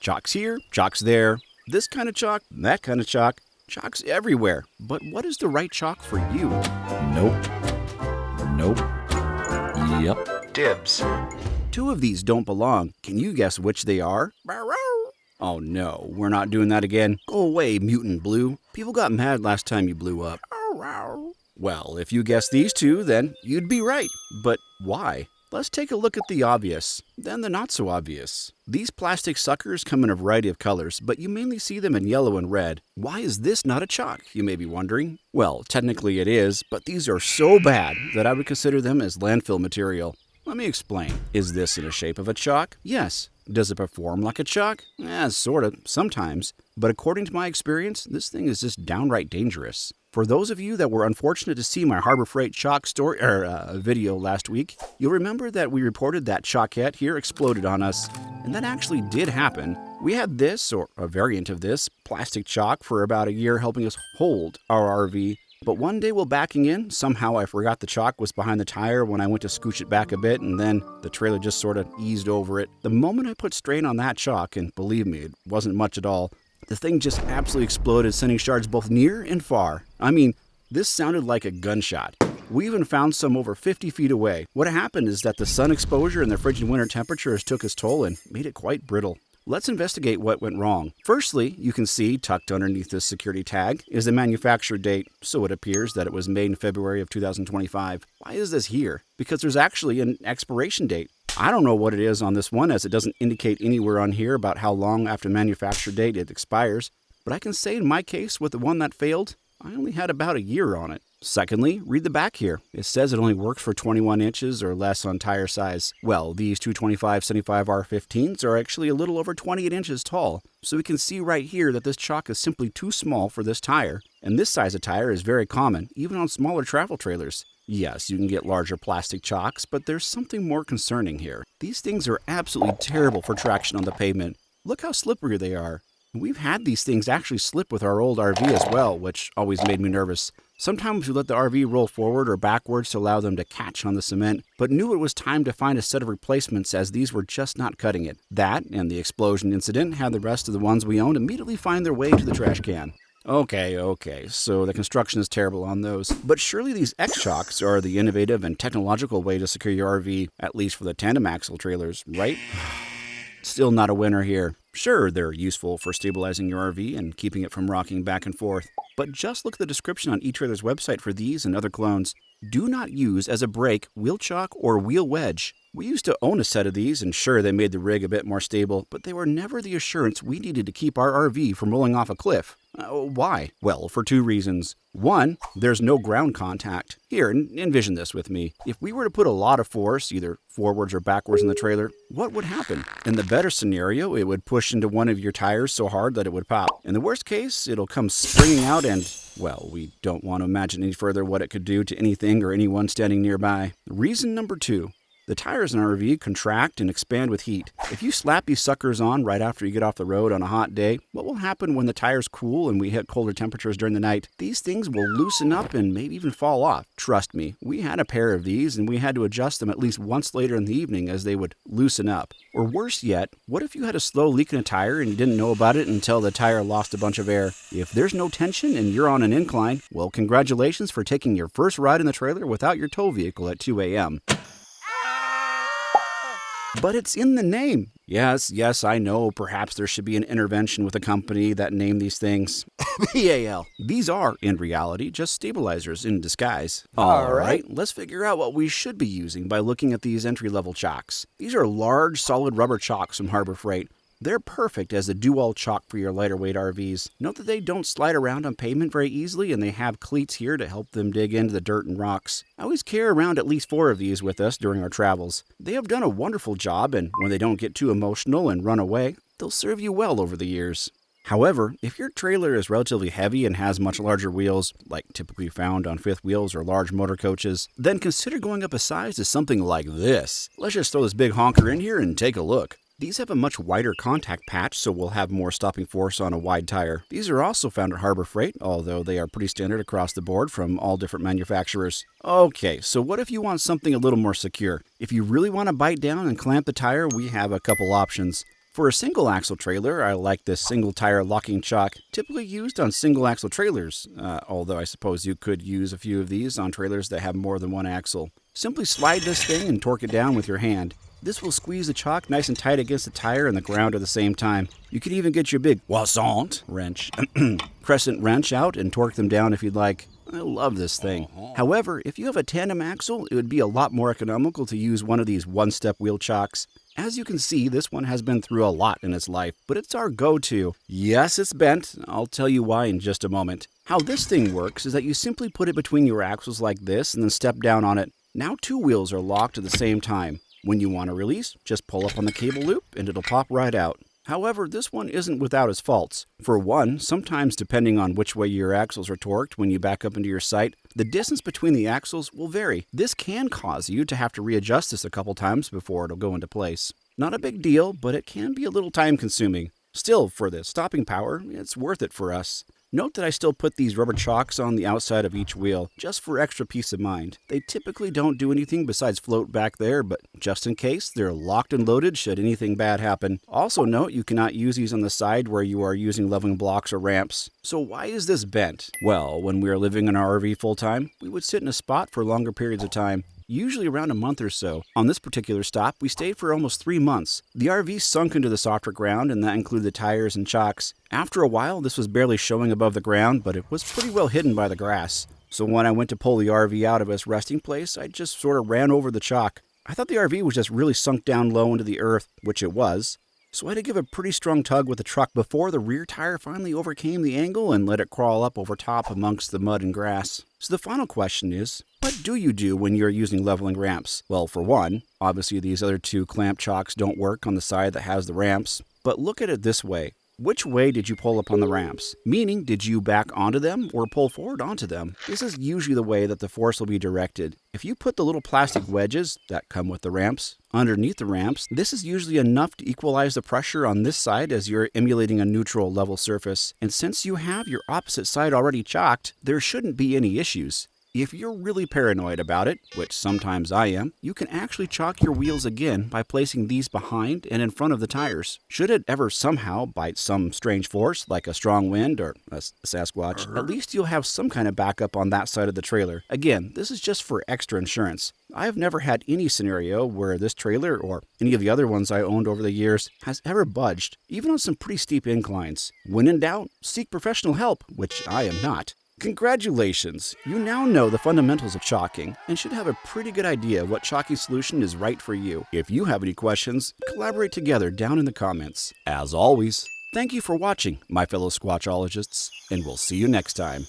Chocks here, chocks there, this kind of chock, that kind of chock, chocks everywhere. But what is the right chock for you? Nope. Yep. Dibs. Two of these don't belong. Can you guess which they are? Oh no, we're not doing that again. Go away, mutant blue. People got mad last time you blew up. Well, if you guessed these two, then you'd be right. But why? Let's take a look at the obvious, then the not so obvious. These plastic suckers come in a variety of colors, but you mainly see them in yellow and red. Why is this not a chock, you may be wondering? Well, technically it is, but these are so bad that I would consider them as landfill material. Let me explain. Is this in the shape of a chock? Yes. Does it perform like a chock? Sort of, sometimes. But according to my experience, this thing is just downright dangerous. For those of you that were unfortunate to see my Harbor Freight Chock story video last week, you'll remember that we reported that chockette here exploded on us. And that actually did happen. We had this, or a variant of this, plastic chock for about a year helping us hold our RV. But one day while backing in, somehow I forgot the chock was behind the tire when I went to scooch it back a bit, and then the trailer just sort of eased over it. The moment I put strain on that chock, and believe me, it wasn't much at all, the thing just absolutely exploded, sending shards both near and far. I mean, this sounded like a gunshot. We even found some over 50 feet away. What happened is that the sun exposure and the frigid winter temperatures took its toll and made it quite brittle. Let's investigate what went wrong. Firstly, you can see tucked underneath this security tag is the manufacture date, so it appears that it was made in February of 2025. Why is this here? Because there's actually an expiration date. I don't know what it is on this one, as it doesn't indicate anywhere on here about how long after manufacture date it expires, but I can say in my case with the one that failed, I only had about a year on it. Secondly, read the back here. It says it only works for 21 inches or less on tire size. Well, these 225/75 R15s are actually a little over 28 inches tall, so we can see right here that this chock is simply too small for this tire. And this size of tire is very common, even on smaller travel trailers. Yes, you can get larger plastic chocks, but there's something more concerning here. These things are absolutely terrible for traction on the pavement. Look how slippery they are. We've had these things actually slip with our old RV as well, which always made me nervous. Sometimes we let the RV roll forward or backwards to allow them to catch on the cement, but knew it was time to find a set of replacements as these were just not cutting it. That and the explosion incident had the rest of the ones we owned immediately find their way to the trash can. Okay, so the construction is terrible on those. But surely these XChocks are the innovative and technological way to secure your RV, at least for the tandem axle trailers, right? Still not a winner here. Sure, they're useful for stabilizing your RV and keeping it from rocking back and forth. But just look at the description on eTrailer's website for these and other clones. Do not use as a brake, wheel chock, or wheel wedge. We used to own a set of these, and sure, they made the rig a bit more stable, but they were never the assurance we needed to keep our RV from rolling off a cliff. Why? Well, for two reasons. One, there's no ground contact. Here, envision this with me. If we were to put a lot of force, either forwards or backwards in the trailer, what would happen? In the better scenario, it would push into one of your tires so hard that it would pop. In the worst case, it'll come springing out and, well, we don't want to imagine any further what it could do to anything or anyone standing nearby. Reason number two. The tires in an RV contract and expand with heat. If you slap these suckers on right after you get off the road on a hot day, what will happen when the tires cool and we hit colder temperatures during the night? These things will loosen up and maybe even fall off. Trust me, we had a pair of these and we had to adjust them at least once later in the evening as they would loosen up. Or worse yet, what if you had a slow leak in a tire and you didn't know about it until the tire lost a bunch of air? If there's no tension and you're on an incline, well, congratulations for taking your first ride in the trailer without your tow vehicle at 2 a.m. But it's in the name. Yes, I know. Perhaps there should be an intervention with a company that named these things. BAL. These are, in reality, just stabilizers in disguise. All right, let's figure out what we should be using by looking at these entry-level chocks. These are large, solid rubber chocks from Harbor Freight. They're perfect as a do-all chock for your lighter weight RVs. Note that they don't slide around on pavement very easily, and they have cleats here to help them dig into the dirt and rocks. I always carry around at least 4 of these with us during our travels. They have done a wonderful job, and when they don't get too emotional and run away, they'll serve you well over the years. However, if your trailer is relatively heavy and has much larger wheels, like typically found on fifth wheels or large motor coaches, then consider going up a size to something like this. Let's just throw this big honker in here and take a look. These have a much wider contact patch, so we'll have more stopping force on a wide tire. These are also found at Harbor Freight, although they are pretty standard across the board from all different manufacturers. Okay, so what if you want something a little more secure? If you really want to bite down and clamp the tire, we have a couple options. For a single axle trailer, I like this single tire locking chock, typically used on single axle trailers, although I suppose you could use a few of these on trailers that have more than one axle. Simply slide this thing and torque it down with your hand. This will squeeze the chock nice and tight against the tire and the ground at the same time. You could even get your big Poisson wrench, crescent wrench out and torque them down if you'd like. I love this thing. However, if you have a tandem axle, it would be a lot more economical to use one of these one-step wheel chocks. As you can see, this one has been through a lot in its life, but it's our go-to. Yes, it's bent. I'll tell you why in just a moment. How this thing works is that you simply put it between your axles like this and then step down on it. Now 2 wheels are locked at the same time. When you want to release, just pull up on the cable loop and it'll pop right out. However, this one isn't without its faults. For one, sometimes depending on which way your axles are torqued when you back up into your sight, the distance between the axles will vary. This can cause you to have to readjust this a couple times before it'll go into place. Not a big deal, but it can be a little time consuming. Still, for the stopping power, it's worth it for us. Note that I still put these rubber chocks on the outside of each wheel, just for extra peace of mind. They typically don't do anything besides float back there, but just in case, they're locked and loaded should anything bad happen. Also note you cannot use these on the side where you are using leveling blocks or ramps. So why is this bent? Well, when we were living in our RV full-time, we would sit in a spot for longer periods of time. Usually around a month or so. On this particular stop, we stayed for almost 3 months. The RV sunk into the softer ground, and that included the tires and chocks. After a while, this was barely showing above the ground, but it was pretty well hidden by the grass. So when I went to pull the RV out of its resting place, I just sort of ran over the chock. I thought the RV was just really sunk down low into the earth, which it was. So I had to give a pretty strong tug with the truck before the rear tire finally overcame the angle and let it crawl up over top amongst the mud and grass. So the final question is, what do you do when you're using leveling ramps? Well, for one, obviously these other 2 clamp chocks don't work on the side that has the ramps. But look at it this way. Which way did you pull up on the ramps? Meaning, did you back onto them or pull forward onto them? This is usually the way that the force will be directed. If you put the little plastic wedges that come with the ramps underneath the ramps, this is usually enough to equalize the pressure on this side as you're emulating a neutral level surface. And since you have your opposite side already chocked, there shouldn't be any issues. If you're really paranoid about it, which sometimes I am, you can actually chock your wheels again by placing these behind and in front of the tires. Should it ever somehow, by some strange force, like a strong wind or a Sasquatch, at least you'll have some kind of backup on that side of the trailer. Again, this is just for extra insurance. I've never had any scenario where this trailer, or any of the other ones I owned over the years, has ever budged, even on some pretty steep inclines. When in doubt, seek professional help, which I am not. Congratulations! You now know the fundamentals of chocking and should have a pretty good idea what chocking solution is right for you. If you have any questions, collaborate together down in the comments. As always, thank you for watching, my fellow Squatchologists, and we'll see you next time.